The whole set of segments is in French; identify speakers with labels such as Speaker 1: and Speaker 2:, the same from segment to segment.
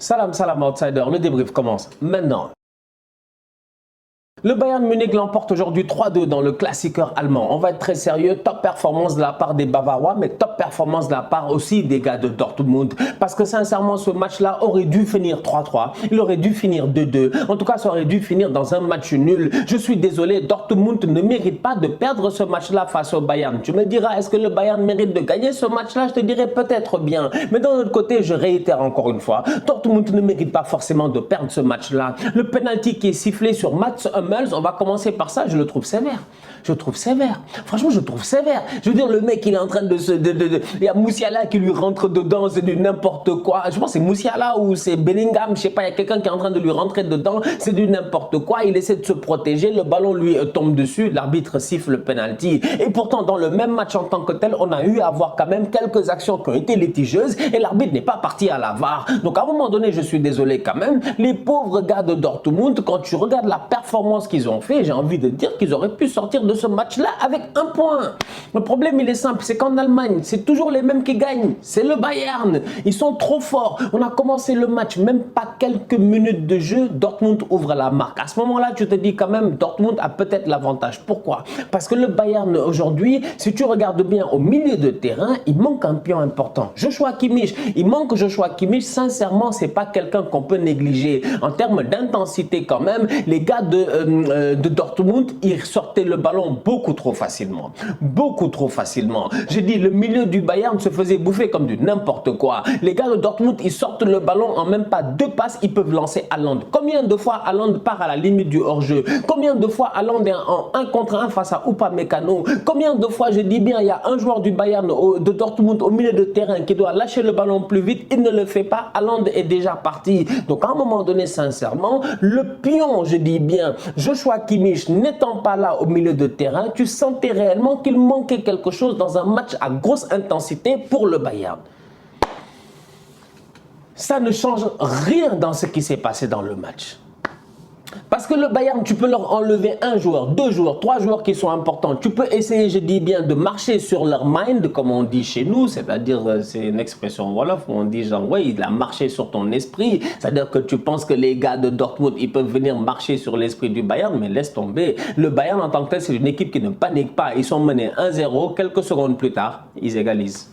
Speaker 1: Salam, salam outsider, le débrief commence maintenant. Le Bayern Munich l'emporte aujourd'hui 3-2 dans le classiqueur allemand. On va être très sérieux, top performance de la part des Bavarois, mais top performance de la part aussi des gars de Dortmund. Parce que sincèrement, ce match-là aurait dû finir 3-3, il aurait dû finir 2-2. En tout cas, ça aurait dû finir dans un match nul. Je suis désolé, Dortmund ne mérite pas de perdre ce match-là face au Bayern. Tu me diras, est-ce que le Bayern mérite de gagner ce match-là? Je te dirais peut-être bien. Mais d'un autre côté, je réitère encore une fois, Dortmund ne mérite pas forcément de perdre ce match-là. Le penalty qui est sifflé sur Mats Hummels, on va commencer par ça, je le trouve sévère. Je trouve sévère. Franchement, je trouve sévère. Je veux dire, le mec, il est en train de se... Il y a Moussiala qui lui rentre dedans, c'est du n'importe quoi. Je pense que c'est Moussiala ou c'est Bellingham, je sais pas, il y a quelqu'un qui est en train de lui rentrer dedans, c'est du n'importe quoi. Il essaie de se protéger, le ballon lui tombe dessus, l'arbitre siffle le penalty. Et pourtant, dans le même match en tant que tel, on a eu à voir quand même quelques actions qui ont été litigieuses et l'arbitre n'est pas parti à la VAR. Donc à un moment donné, je suis désolé quand même, les pauvres gars de Dortmund, quand tu regardes la performance qu'ils ont fait, j'ai envie de dire qu'ils auraient pu sortir de ce match-là avec un point. Le problème, il est simple, c'est qu'en Allemagne, c'est toujours les mêmes qui gagnent. C'est le Bayern. Ils sont trop forts. On a commencé le match, même pas quelques minutes de jeu, Dortmund ouvre la marque. À ce moment-là, tu te dis quand même, Dortmund a peut-être l'avantage. Pourquoi? Parce que le Bayern, aujourd'hui, si tu regardes bien au milieu de terrain, il manque un pion important. Joshua Kimmich, il manque Joshua Kimmich. Sincèrement, c'est pas quelqu'un qu'on peut négliger. En termes d'intensité quand même, les gars de Dortmund, ils sortaient le ballon beaucoup trop facilement. Beaucoup trop facilement. J'ai dit, le milieu du Bayern se faisait bouffer comme du n'importe quoi. Les gars de Dortmund, ils sortent le ballon en même pas 2 passes, ils peuvent lancer Haaland. Combien de fois Haaland part à la limite du hors-jeu? Combien de fois Haaland est en 1 contre 1 face à Upamecano? Combien de fois, je dis bien, il y a un joueur du Bayern de Dortmund au milieu de terrain qui doit lâcher le ballon plus vite, il ne le fait pas, Haaland est déjà parti. Donc à un moment donné, sincèrement, le pion, je dis bien, Joshua Kimmich n'étant pas là au milieu de terrain, tu sentais réellement qu'il manquait quelque chose dans un match à grosse intensité pour le Bayern. Ça ne change rien dans ce qui s'est passé dans le match. Parce que le Bayern, tu peux leur enlever 1 joueur, 2 joueurs, 3 joueurs qui sont importants. Tu peux essayer, je dis bien, de marcher sur leur mind, comme on dit chez nous. C'est-à-dire, c'est une expression wolof où on dit genre, oui, il a marché sur ton esprit. C'est-à-dire que tu penses que les gars de Dortmund, ils peuvent venir marcher sur l'esprit du Bayern, mais laisse tomber. Le Bayern, en tant que tel, c'est une équipe qui ne panique pas. Ils sont menés 1-0, quelques secondes plus tard, ils égalisent.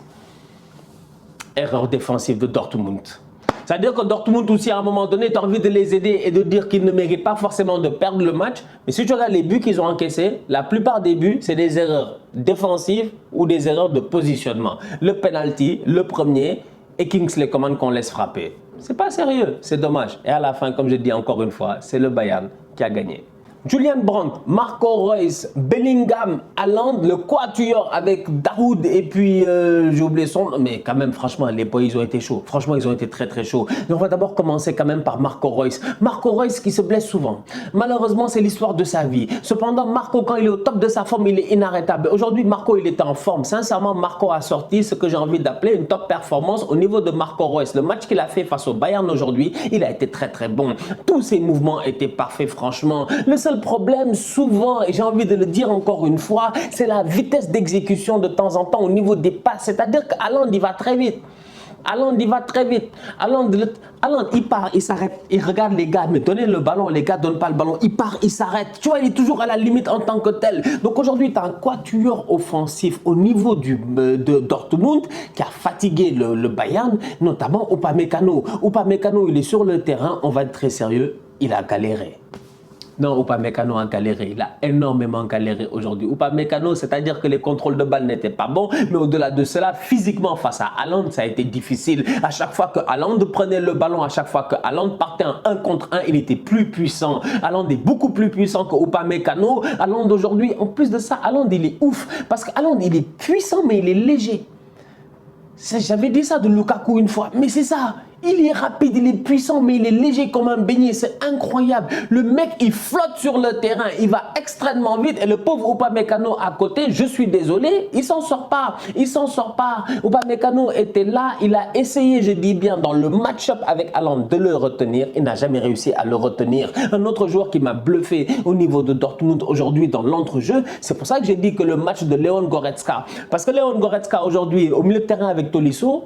Speaker 1: Erreur défensive de Dortmund. C'est-à-dire que Dortmund aussi, à un moment donné, tu as envie de les aider et de dire qu'ils ne méritent pas forcément de perdre le match. Mais si tu regardes les buts qu'ils ont encaissés, la plupart des buts, c'est des erreurs défensives ou des erreurs de positionnement. Le penalty, le premier, et Kingsley Coman qu'on laisse frapper. C'est pas sérieux, c'est dommage. Et à la fin, comme je dis encore une fois, c'est le Bayern qui a gagné. Julian Brandt, Marco Reus, Bellingham, Haaland, le quatuor avec Dahoud et puis j'ai oublié son nom, mais quand même franchement les boys ils ont été chauds, franchement ils ont été très très chauds. Mais on va d'abord commencer quand même par Marco Reus. Marco Reus qui se blesse souvent, malheureusement c'est l'histoire de sa vie. Cependant Marco quand il est au top de sa forme il est inarrêtable. Aujourd'hui Marco il était en forme, sincèrement Marco a sorti ce que j'ai envie d'appeler une top performance au niveau de Marco Reus. Le match qu'il a fait face au Bayern aujourd'hui, il a été très très bon. Tous ses mouvements étaient parfaits franchement. Le seul problème souvent, et j'ai envie de le dire encore une fois, c'est la vitesse d'exécution de temps en temps au niveau des passes. C'est-à-dire qu'Haaland, il va très vite. Haaland, il va très vite. Haaland, il part, il s'arrête. Il regarde les gars, mais donnez le ballon. Les gars ne donnent pas le ballon. Il part, il s'arrête. Tu vois, il est toujours à la limite en tant que tel. Donc aujourd'hui, tu as un quatuor offensif au niveau de Dortmund qui a fatigué le Bayern, notamment Upamecano. Upamecano, il est sur le terrain. On va être très sérieux. Il a galéré. Non, Upamecano a galéré, il a énormément galéré aujourd'hui. Upamecano, c'est-à-dire que les contrôles de balle n'étaient pas bons, mais au-delà de cela, physiquement face à Haaland, ça a été difficile. À chaque fois que Haaland prenait le ballon, à chaque fois que Haaland partait en 1 contre 1, il était plus puissant. Haaland est beaucoup plus puissant que Upamecano. Haaland aujourd'hui, en plus de ça, Haaland il est ouf, parce que Haaland il est puissant mais il est léger. J'avais dit ça de Lukaku une fois, mais c'est ça. Il est rapide, il est puissant, mais il est léger comme un beignet. C'est incroyable. Le mec, il flotte sur le terrain. Il va extrêmement vite. Et le pauvre Upamecano à côté, je suis désolé, il s'en sort pas. Il s'en sort pas. Upamecano était là. Il a essayé, je dis bien, dans le match-up avec Haaland de le retenir. Il n'a jamais réussi à le retenir. Un autre joueur qui m'a bluffé au niveau de Dortmund aujourd'hui dans l'entrejeu, c'est pour ça que j'ai dit que le match de Leon Goretzka. Parce que Leon Goretzka aujourd'hui, au milieu de terrain avec Tolisso,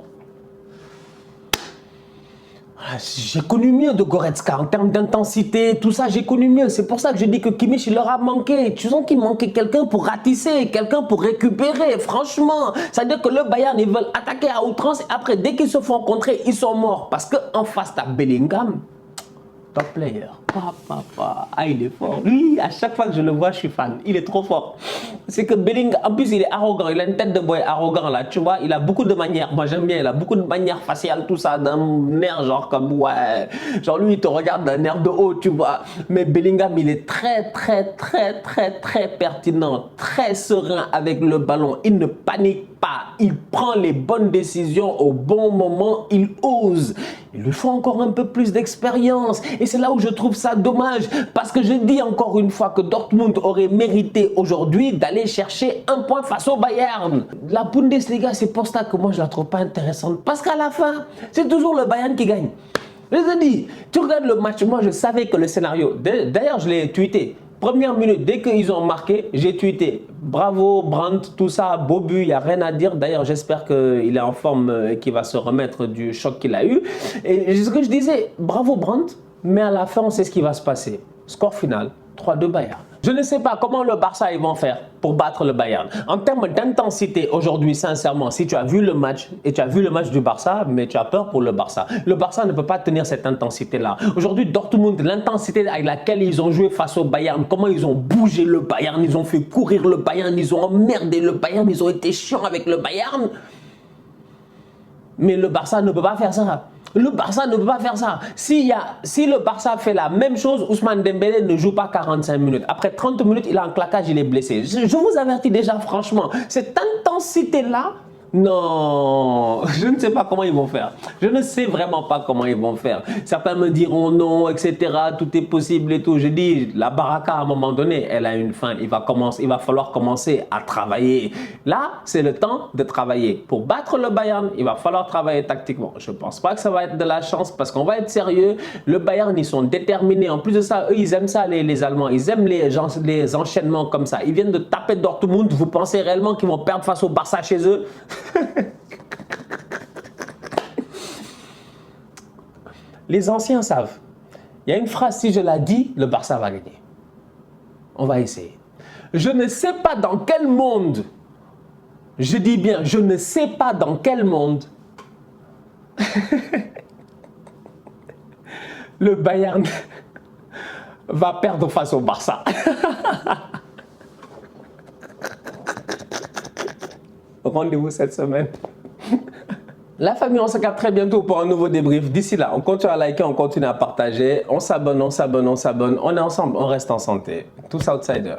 Speaker 1: J'ai connu mieux de Goretzka en termes d'intensité, tout ça, j'ai connu mieux. C'est pour ça que je dis que Kimmich, il leur a manqué. Tu sens qu'il manquait quelqu'un pour ratisser, quelqu'un pour récupérer, franchement. C'est-à-dire que le Bayern, ils veulent attaquer à outrance et après, dès qu'ils se font contrer, ils sont morts. Parce qu'en face, t'as Bellingham, top player. Ah, il est fort. Lui, à chaque fois que je le vois, je suis fan. Il est trop fort. C'est que Bellingham, en plus, il est arrogant. Il a une tête de boy arrogant, là. Tu vois, il a beaucoup de manières. Moi, j'aime bien. Il a beaucoup de manières faciales, tout ça, d'un air, genre, comme, ouais. Genre, lui, il te regarde d'un air de haut, tu vois. Mais Bellingham, il est très pertinent, très serein avec le ballon. Il ne panique pas. Il prend les bonnes décisions au bon moment. Il ose. Il lui faut encore un peu plus d'expérience. Et c'est là où je trouve ça dommage. Parce que je dis encore une fois que Dortmund aurait mérité aujourd'hui d'aller chercher un point face au Bayern. La Bundesliga, c'est pour ça que moi, je la trouve pas intéressante. Parce qu'à la fin, c'est toujours le Bayern qui gagne. Je te dis, tu regardes le match, moi, je savais que le scénario... D'ailleurs, je l'ai tweeté. Première minute, dès qu'ils ont marqué, j'ai tweeté. Bravo, Brandt, tout ça, beau but, il n'y a rien à dire. D'ailleurs, j'espère qu'il est en forme et qu'il va se remettre du choc qu'il a eu. Et ce que je disais, bravo, Brandt, mais à la fin, on sait ce qui va se passer. Score final, 3-2 Bayern. Je ne sais pas comment le Barça ils vont faire pour battre le Bayern. En termes d'intensité, aujourd'hui, sincèrement, si tu as vu le match et tu as vu le match du Barça, mais tu as peur pour le Barça. Le Barça ne peut pas tenir cette intensité-là. Aujourd'hui, Dortmund, l'intensité avec laquelle ils ont joué face au Bayern, comment ils ont bougé le Bayern, ils ont fait courir le Bayern, ils ont emmerdé le Bayern, ils ont été chiants avec le Bayern. Mais le Barça ne peut pas faire ça. Le Barça ne peut pas faire ça. Si le Barça fait la même chose, Ousmane Dembélé ne joue pas 45 minutes. Après 30 minutes, il a un claquage, il est blessé. Je vous avertis déjà, franchement, cette intensité-là, non, je ne sais pas comment ils vont faire. Je ne sais vraiment pas comment ils vont faire. Certains me diront non, etc. Tout est possible et tout. Je dis, la baraka, à un moment donné, elle a une fin. Il va falloir commencer à travailler. Là, c'est le temps de travailler. Pour battre le Bayern, il va falloir travailler tactiquement. Je ne pense pas que ça va être de la chance parce qu'on va être sérieux. Le Bayern, ils sont déterminés. En plus de ça, eux, ils aiment ça, les Allemands. Ils aiment les enchaînements comme ça. Ils viennent de taper Dortmund. Vous pensez réellement qu'ils vont perdre face au Barça chez eux? Les anciens savent. Il y a une phrase, si je la dis, le Barça va gagner. On va essayer. Je ne sais pas dans quel monde, je dis bien, je ne sais pas dans quel monde le Bayern va perdre face au Barça. Rendez-vous cette semaine. La famille, on se capte très bientôt pour un nouveau débrief. D'ici là, on continue à liker, on continue à partager. On s'abonne, on est ensemble, on reste en santé. Tous outsiders.